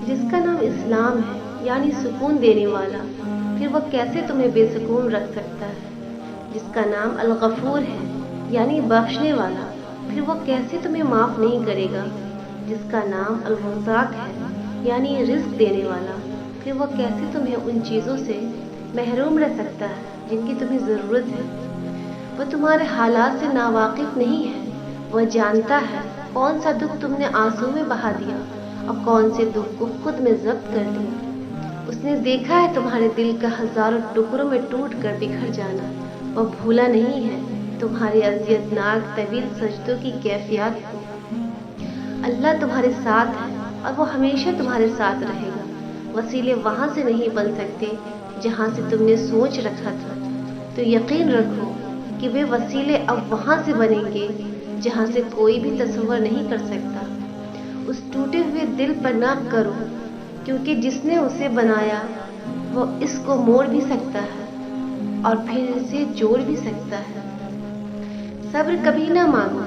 جس کا نام اسلام ہے یعنی سکون دینے والا، پھر وہ کیسے تمہیں بے سکون رکھ سکتا ہے؟ جس کا نام الغفور ہے یعنی بخشنے والا، پھر وہ کیسے تمہیں معاف نہیں کرے گا؟ جس کا نام الرزاق ہے یعنی رزق دینے والا، پھر وہ کیسے تمہیں ان چیزوں سے محروم رہ سکتا ہے جن کی تمہیں ضرورت ہے؟ وہ تمہارے حالات سے ناواقف نہیں ہے، وہ جانتا ہے کون سا دکھ تم نے آنسو میں بہا دیا اور کون سے دکھ کو خود میں ضبط کر لیا۔ اس نے دیکھا ہے تمہارے دل کا ہزاروں ٹکڑوں میں ٹوٹ کر بکھر جانا، وہ بھولا نہیں ہے تمہاری اذیتناک طویل سجدوں کی کیفیات کو۔ اللہ تمہارے ساتھ ہے اور وہ ہمیشہ تمہارے ساتھ رہے گا۔ وسیلے وہاں سے نہیں بن سکتے جہاں سے تم نے سوچ رکھا تھا، تو یقین رکھو کہ وہ وسیلے اب وہاں سے بنیں گے جہاں سے کوئی بھی تصور نہیں کر سکتا۔ اس ٹوٹے ہوئے دل پر نہ کرو، کیونکہ جس نے اسے بنایا وہ اس کو موڑ بھی سکتا ہے اور پھر اسے جوڑ بھی سکتا ہے۔ صبر کبھی نہ مانگو،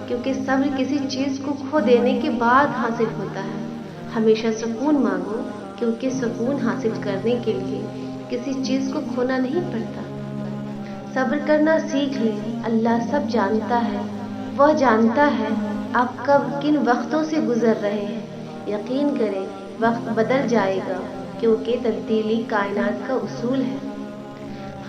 کیونکہ صبر کسی چیز کو کھو دینے کے بعد حاصل ہوتا ہے۔ ہمیشہ سکون مانگو، کیونکہ سکون حاصل کرنے کے لیے کسی چیز کو کھونا نہیں پڑتا۔ صبر کرنا سیکھ لیں، اللہ سب جانتا ہے، وہ جانتا ہے آپ کب کن وقتوں سے گزر رہے ہیں۔ یقین کریں وقت بدل جائے گا، کیونکہ تبدیلی کائنات کا اصول ہے۔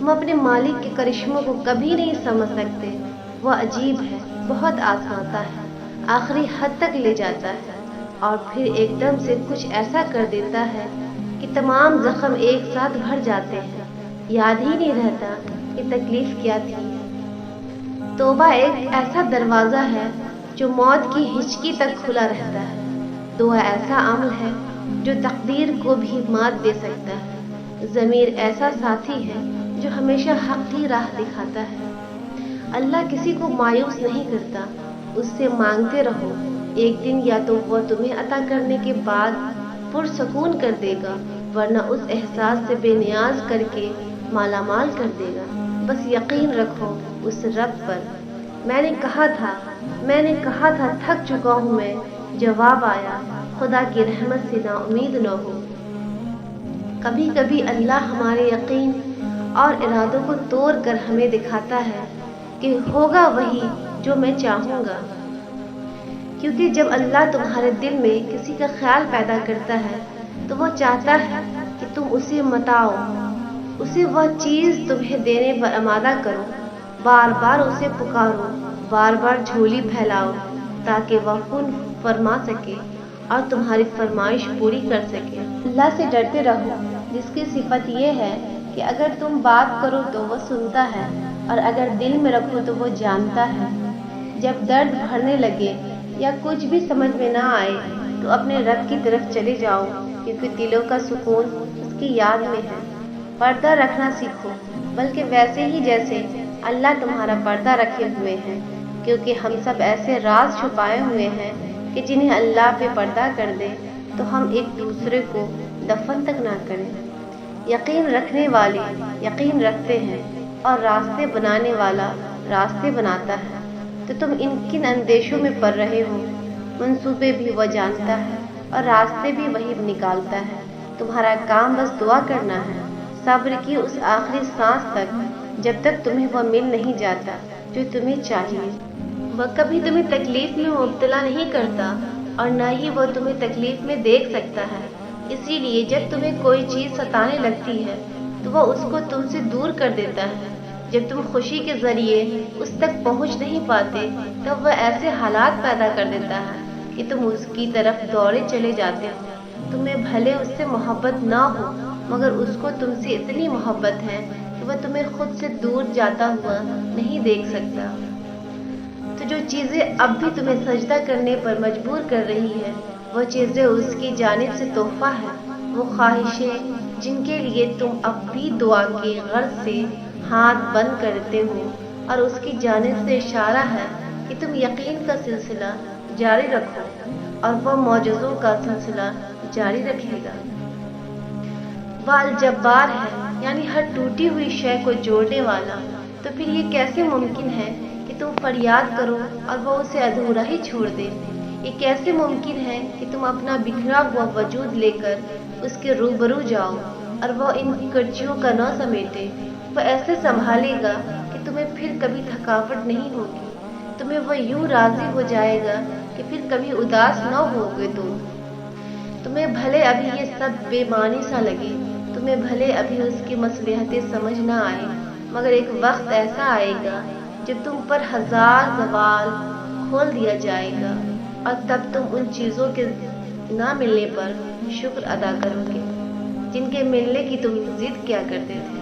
ہم اپنے مالک کے کرشموں کو کبھی نہیں سمجھ سکتے، وہ عجیب ہے، بہت آزماتا ہے، آخری حد تک لے جاتا ہے اور پھر ایک دم سے کچھ ایسا کر دیتا ہے کہ تمام زخم ایک ساتھ بھر جاتے ہیں، یاد ہی نہیں رہتا کہ تکلیف کیا تھی۔ توبہ ایک ایسا دروازہ ہے جو موت کی ہچکی تک کھلا رہتا ہے۔ دعا ایسا عمل ہے جو تقدیر کو بھی مات دے سکتا ہے۔ ضمیر ایسا ساتھی ہے جو ہمیشہ حق کی راہ دکھاتا ہے۔ اللہ کسی کو مایوس نہیں کرتا، اس سے مانگتے رہو، ایک دن یا تو وہ تمہیں عطا کرنے کے بعد پرسکون کر دے گا، ورنہ اس احساس سے بے نیاز کر کے مالا مال کر دے گا۔ بس یقین رکھو اس رب پر۔ میں نے کہا تھا تھک چکا ہوں میں، جواب آیا خدا کی رحمت سے نا امید نہ ہو۔ کبھی کبھی اللہ ہمارے یقین اور ارادوں کو توڑ کر ہمیں دکھاتا ہے کہ ہوگا وہی جو میں چاہوں گا، کیونکہ جب اللہ تمہارے دل میں کسی کا خیال پیدا کرتا ہے تو وہ چاہتا ہے کہ تم اسے متاؤ، اسے وہ چیز تمہیں دینے پر آمادہ کرو، بار بار اسے پکارو، بار بار جھولی پھیلاؤ، تاکہ وہ کن فرما سکے اور تمہاری فرمائش پوری کر سکے۔ اللہ سے ڈرتے رہو، جس کی صفت یہ ہے کہ اگر تم بات کرو تو وہ سنتا ہے اور اگر دل میں رکھو تو وہ جانتا ہے۔ جب درد بڑھنے لگے یا کچھ بھی سمجھ میں نہ آئے تو اپنے رب کی طرف چلے جاؤ، کیونکہ دلوں کا سکون اس کی یاد میں ہے۔ پردہ رکھنا سیکھو، بلکہ ویسے ہی جیسے اللہ تمہارا پردہ رکھے ہوئے ہیں، کیونکہ ہم سب ایسے راز چھپائے ہوئے ہیں کہ جنہیں اللہ پہ پردہ کر دے تو ہم ایک دوسرے کو دفن تک نہ کریں۔ یقین رکھنے والے یقین رکھتے ہیں اور راستے بنانے والا راستے بناتا ہے، تو تم کن اندیشوں میں پڑ رہے ہو؟ منصوبے بھی وہ جانتا ہے اور راستے بھی وہی نکالتا ہے۔ تمہارا کام بس دعا کرنا ہے، صبر کی اس آخری سانس تک جب تک تمہیں وہ مل نہیں جاتا جو تمہیں چاہیے۔ وہ کبھی تمہیں تکلیف میں مبتلا نہیں کرتا اور نہ ہی وہ تمہیں تکلیف میں دیکھ سکتا ہے۔ اسی لیے جب تمہیں کوئی چیز ستانے لگتی ہے تو وہ اس کو تم سے دور کر دیتا ہے۔ جب تم خوشی کے ذریعے اس تک پہنچ نہیں پاتے تب وہ ایسے حالات پیدا کر دیتا ہے کہ تم اس کی طرف دوڑے چلے جاتے ہو۔ تمہیں بھلے اس سے محبت نہ ہو، مگر اس کو تم سے اتنی محبت ہے کہ وہ تمہیں خود سے دور جاتا ہوا نہیں دیکھ سکتا۔ تو جو چیزیں اب بھی تمہیں سجدہ کرنے پر مجبور کر رہی ہیں، وہ چیزیں اس کی جانب سے تحفہ ہے۔ وہ خواہشیں جن کے لیے تم اب بھی دعا کے غرض سے ہاتھ بند کرتے ہو، اور اس کی جانب سے اشارہ ہے کہ تم یقین کا سلسلہ جاری رکھو اور وہ معجزوں کا سلسلہ جاری رکھے گا۔ وہ الجبار ہے، یعنی ہر ٹوٹی ہوئی شے کو جوڑنے والا۔ تو پھر یہ کیسے ممکن ہے کہ تم فریاد کرو اور وہ اسے ادھورا ہی چھوڑ دے؟ یہ کیسے ممکن ہے کہ تم اپنا بکھرا ہوا وجود لے کر اس کے روبرو جاؤ اور وہ ان کرچیوں کا نہ سمیٹے؟ وہ ایسے سنبھالے گا کہ تمہیں پھر کبھی تھکاوٹ نہیں ہوگی، تمہیں وہ یوں راضی ہو جائے گا کہ پھر کبھی اداس نہ ہوگے تمہیں بھلے ابھی یہ سب بے معنی سا لگے، تمہیں بھلے ابھی اس کی مصلحتیں سمجھ نہ آئے، مگر ایک وقت ایسا آئے گا جب تم پر ہزار زوال کھول دیا جائے گا، اور تب تم ان چیزوں کے نہ ملنے پر شکر ادا کرو گے جن کے ملنے کی تم ضد کیا کرتے تھے۔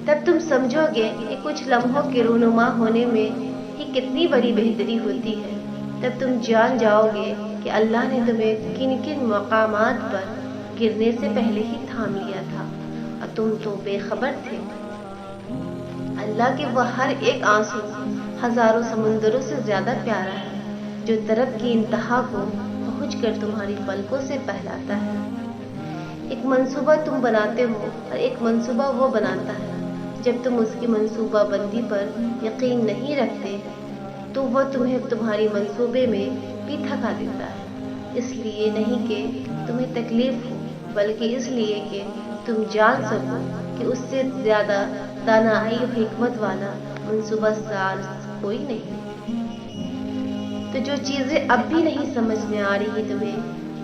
تب تم سمجھو گے کہ کچھ لمحوں کے رونما ہونے میں ہی کتنی بڑی بہتری ہوتی ہے۔ تب تم جان جاؤ گے کہ اللہ نے تمہیں کن کن مقامات پر گرنے سے پہلے ہی تھام لیا تھا اور تم تو بے خبر تھے۔ اللہ کے وہ ہر ایک آنسو ہزاروں سمندروں سے زیادہ پیارا ہے جو طرب کی انتہا کو پہنچ کر تمہاری پلکوں سے بہلاتا ہے۔ ایک منصوبہ تم بناتے ہو اور ایک منصوبہ وہ بناتا ہے۔ جب تم اس کی منصوبہ بندی پر یقین نہیں رکھتے تو وہ تمہیں تمہاری منصوبے میں بھی تھکا دیتا ہے، اس لیے نہیں کہ تمہیں تکلیف ہو بلکہ اس لیے کہ تم جان سکو کہ اس سے زیادہ دانائی و حکمت والا منصوبہ ساز کوئی نہیں۔ تو جو چیزیں اب بھی نہیں سمجھ میں آ رہی تمہیں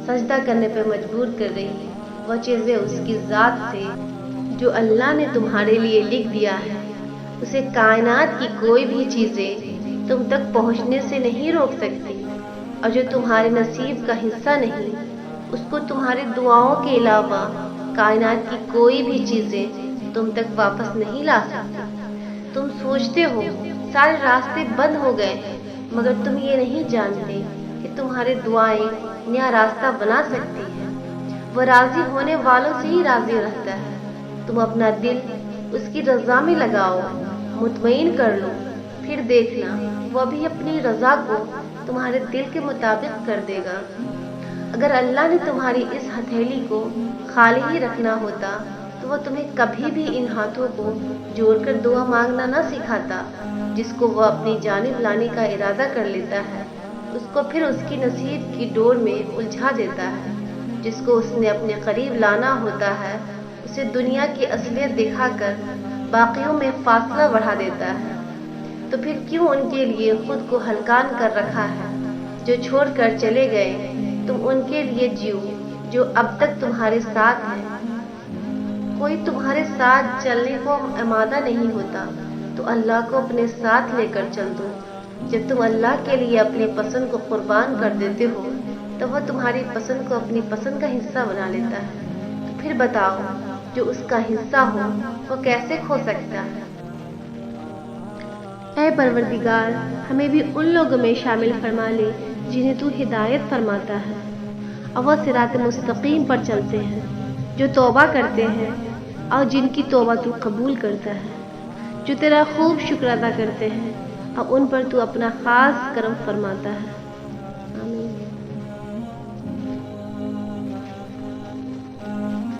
سجدہ کرنے پہ مجبور کر رہی، وہ چیزیں اس کی ذات سے جو اللہ نے تمہارے لیے لکھ دیا ہے، اسے کائنات کی کوئی بھی چیزیں تم تک پہنچنے سے نہیں روک سکتی، اور جو تمہارے نصیب کا حصہ نہیں اس کو تمہاری دعاؤں کے علاوہ کائنات کی کوئی بھی چیزیں تم تک واپس نہیں لا سکتی۔ تم سوچتے ہو سارے راستے بند ہو گئے ہیں، مگر تم یہ نہیں جانتے کہ تمہاری دعائیں نیا راستہ بنا سکتی ہیں۔ وہ راضی ہونے والوں سے ہی راضی رہتا ہے۔ تم اپنا دل اس کی رضا میں لگاؤ، مطمئن کر لو، پھر دیکھنا وہ بھی اپنی رضا کو تمہارے دل کے مطابق کر دے گا۔ اگر اللہ نے تمہاری اس ہتھیلی کو خالی ہی رکھنا ہوتا تو وہ تمہیں کبھی بھی ان ہاتھوں کو جوڑ کر دعا مانگنا نہ سکھاتا۔ جس کو وہ اپنی جانب لانے کا ارادہ کر لیتا ہے اس کو پھر اس کی نصیب کی ڈور میں الجھا دیتا ہے۔ جس کو اس نے اپنے قریب لانا ہوتا ہے اسے دنیا کی اصلیت دکھا کر باقیوں میں فاصلہ بڑھا دیتا ہے۔ تو پھر کیوں ان کے لیے خود کو ہلکان کر رکھا ہے؟ جو چھوڑ کر چلے گئے تم ان کے لیے جیو جو اب تک تمہارے ساتھ ہیں۔ کوئی تمہارے ساتھ چلنے کو آمادہ نہیں ہوتا تو اللہ کو اپنے ساتھ لے کر چل دو۔ جب تم اللہ کے لیے اپنی پسند کو قربان کر دیتے ہو تو وہ تمہاری پسند کو اپنی پسند کا حصہ بنا لیتا ہے۔ تو پھر بتاؤ جو اس کا حصہ ہو وہ کیسے کھو سکتا ہے؟ اے پروردگار، ہمیں بھی ان لوگوں میں شامل فرما لے جنہیں تو ہدایت فرماتا ہے اور وہ صراط مستقیم پر چلتے ہیں، جو توبہ کرتے ہیں اور جن کی توبہ تو قبول کرتا ہے، جو تیرا خوب شکر ادا کرتے ہیں اور ان پر تو اپنا خاص کرم فرماتا ہے۔